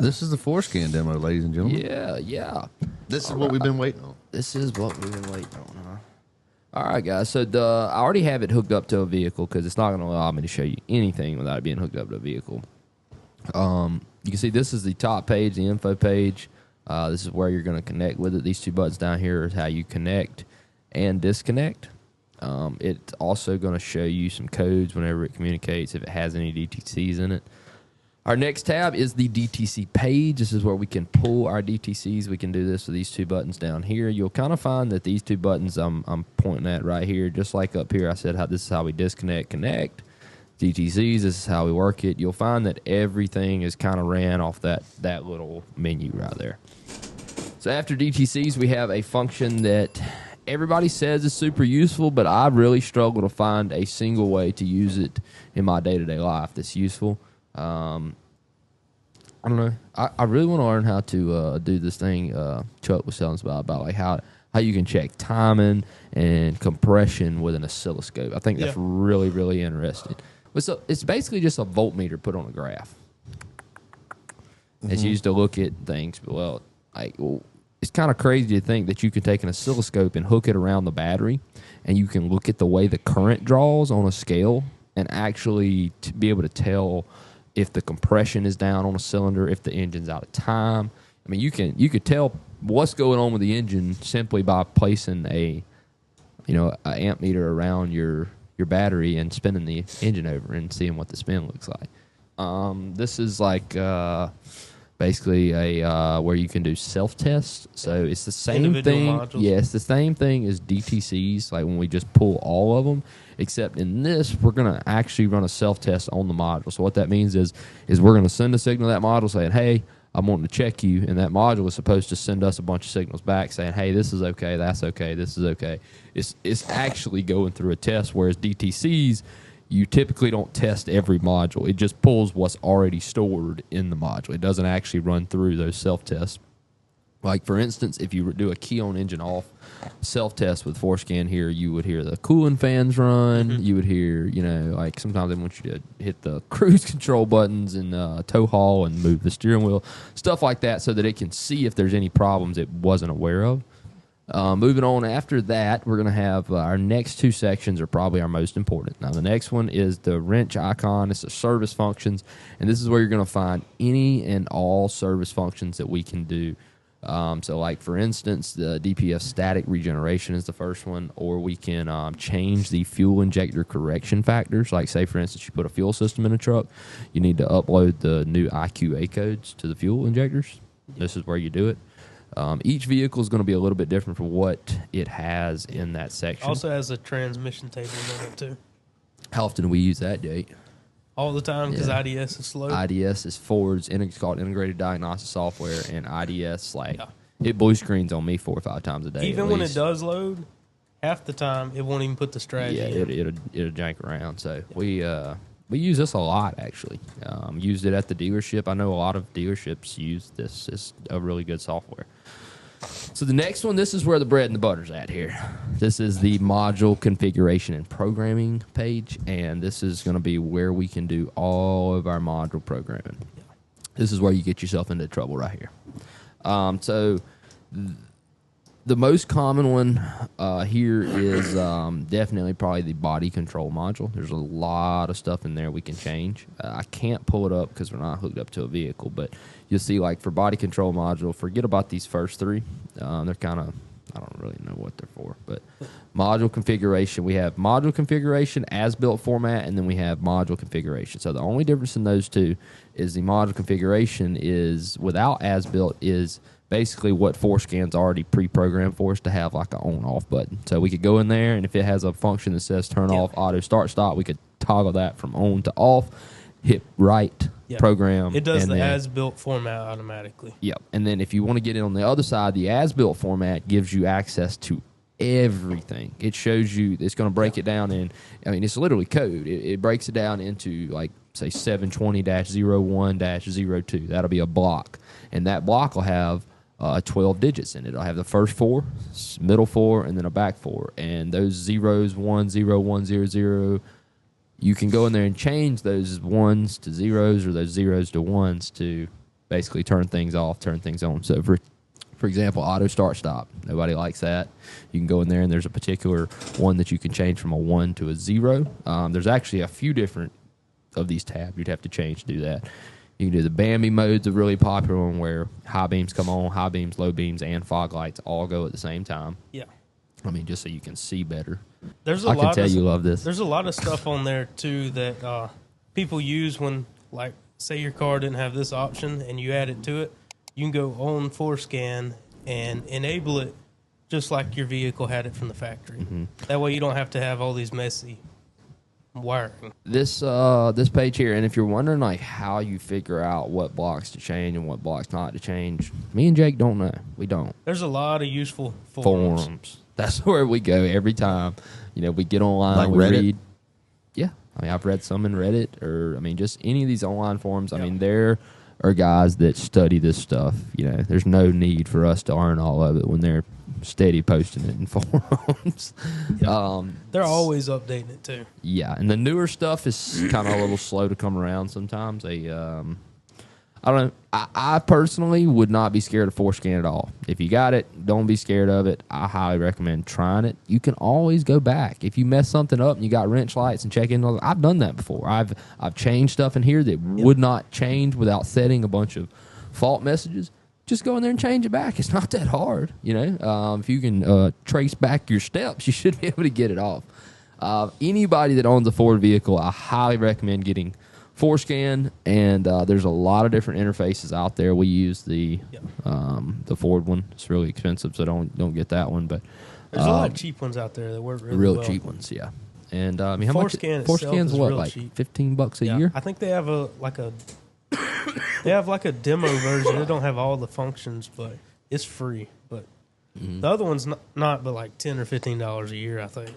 This is the Forscan demo, ladies and gentlemen. Yeah. This is what we've been waiting on. This is what we've been waiting on, huh? All right, guys. So I already have it hooked up to a vehicle because it's not going to allow me to show you anything without it being hooked up to a vehicle. You can see this is the top page, the info page. This is where you're going to connect with it. These two buttons down here is how you connect and disconnect. It's also going to show you some codes whenever it communicates, if it has any DTCs in it. Our next tab is the DTC page. This is where we can pull our DTCs. We can do this with these two buttons down here. You'll kind of find that these two buttons I'm pointing at right here, just like up here, I said this is how we disconnect, connect. DTCs, this is how we work it. You'll find that everything is kind of ran off that little menu right there. So after DTCs, we have a function that everybody says is super useful, but I really struggle to find a single way to use it in my day-to-day life that's useful. I don't know. I really want to learn how to do this thing Chuck was telling us about like how you can check timing and compression with an oscilloscope. I think that's really, really interesting. But so it's basically just a voltmeter put on a graph. It's used to look at things. Well, it's kind of crazy to think that you could take an oscilloscope and hook it around the battery, and you can look at the way the current draws on a scale and actually be able to tell if the compression is down on a cylinder, if the engine's out of time. I mean, you could tell what's going on with the engine simply by placing a amp meter around your battery and spinning the engine over and seeing what the spin looks like. This is like basically a where you can do self-test. So it's the same thing. Modules. Yeah, it's the same thing as DTCs, like when we just pull all of them, except in this, we're going to actually run a self-test on the module. So what that means is we're going to send a signal to that module saying, hey, I'm wanting to check you, and that module is supposed to send us a bunch of signals back saying, hey, this is okay, that's okay, this is okay. It's actually going through a test, whereas DTCs, you typically don't test every module. It just pulls what's already stored in the module. It doesn't actually run through those self-tests. Like, for instance, if you do a key on engine off self-test with Forscan here, you would hear the cooling fans run. You would hear, like sometimes they want you to hit the cruise control buttons and tow haul and move the steering wheel, stuff like that, so that it can see if there's any problems it wasn't aware of. Moving on after that, we're going to have our next two sections are probably our most important. Now, the next one is the wrench icon. It's the service functions, and this is where you're going to find any and all service functions that we can do. So, like, for instance, the DPF static regeneration is the first one, or we can change the fuel injector correction factors. Like, say, for instance, you put a fuel system in a truck, you need to upload the new IQA codes to the fuel injectors. This is where you do it. Each vehicle is going to be a little bit different for what it has in that section. Also has a transmission table in it, too. How often do we use that, Jake? All the time, because Yeah. IDS is slow. IDS is Ford's, it's called Integrated Diagnostic Software, and IDS, it blue screens on me 4 or 5 times a day. Even when it does load, half the time, it won't even put the strategy in. It'll jank around. So we use this a lot, actually. Used it at the dealership. I know a lot of dealerships use this. It's a really good software. So the next one, this is where the bread and the butter's at here. This is the module configuration and programming page, and this is going to be where we can do all of our module programming. This is where you get yourself into trouble right here. So the most common one here is definitely probably the body control module. There's a lot of stuff in there we can change. I can't pull it up because we're not hooked up to a vehicle, but you'll see, like, for body control module, forget about these first three. They're kind of, I don't really know what they're for, but module configuration, we have module configuration, as-built format, and then we have module configuration. So the only difference in those two is the module configuration is, without as-built, is basically what Forscan's already pre-programmed for us to have, like, an on-off button. So we could go in there, and if it has a function that says turn off, auto start, stop, we could toggle that from on to off, hit right, program. It does the as-built format automatically. Yep. And then if you want to get it on the other side, the as-built format gives you access to everything. It shows you, it's going to break it down in, it's literally code. It breaks it down into, like, say, 720-01-02. That'll be a block. And that block will have 12 digits in it. It'll have the first 4, middle 4, and then a back 4. And those zeros, 1, 0, 1, 0, 0, you can go in there and change those 1s to 0s or those 0s to 1s to basically turn things off, turn things on. So for example, auto start stop. Nobody likes that. You can go in there and there's a particular one that you can change from a 1 to a 0. There's actually a few different of these tabs you'd have to change to do that. You can do the Bambi mode's a really popular one where high beams come on, high beams, low beams, and fog lights all go at the same time. Yeah. I mean, just so you can see better. I can tell you love this. There's a lot of stuff on there, too, that people use when, like, say your car didn't have this option and you add it to it. You can go on Forscan and enable it just like your vehicle had it from the factory. Mm-hmm. That way you don't have to have all these messy wiring. This page here, and if you're wondering like how you figure out what blocks to change and what blocks not to change, me and Jake don't know. We don't. There's a lot of useful forums. That's where we go every time. You know, we get online, like we Reddit? read. Yeah, I mean, I've read some in Reddit, or I mean, just any of these online forums. I mean, there are guys that study this stuff. You know, there's no need for us to learn all of it when they're steady posting it in forums. They're always updating it too. Yeah, and the newer stuff is kind of a little slow to come around sometimes. I don't know. I personally would not be scared of Forscan at all. If you got it, don't be scared of it. I highly recommend trying it. You can always go back. If you mess something up and you got wrench lights and check in, I've done that before. I've changed stuff in here that would not change without setting a bunch of fault messages. Just go in there and change it back. It's not that hard, you know. If you can trace back your steps, you should be able to get it off. Anybody that owns a Ford vehicle, I highly recommend getting Forscan, and there's a lot of different interfaces out there. We use the Ford one. It's really expensive, so don't get that one. But there's a lot of cheap ones out there that work really well. Cheap ones, yeah. And I mean, how Forscan much? Forscan's what, like cheap. $15 a year? I think they have they have like a demo version. They don't have all the functions, but it's free. But the other one's not but like $10 or $15 a year, I think.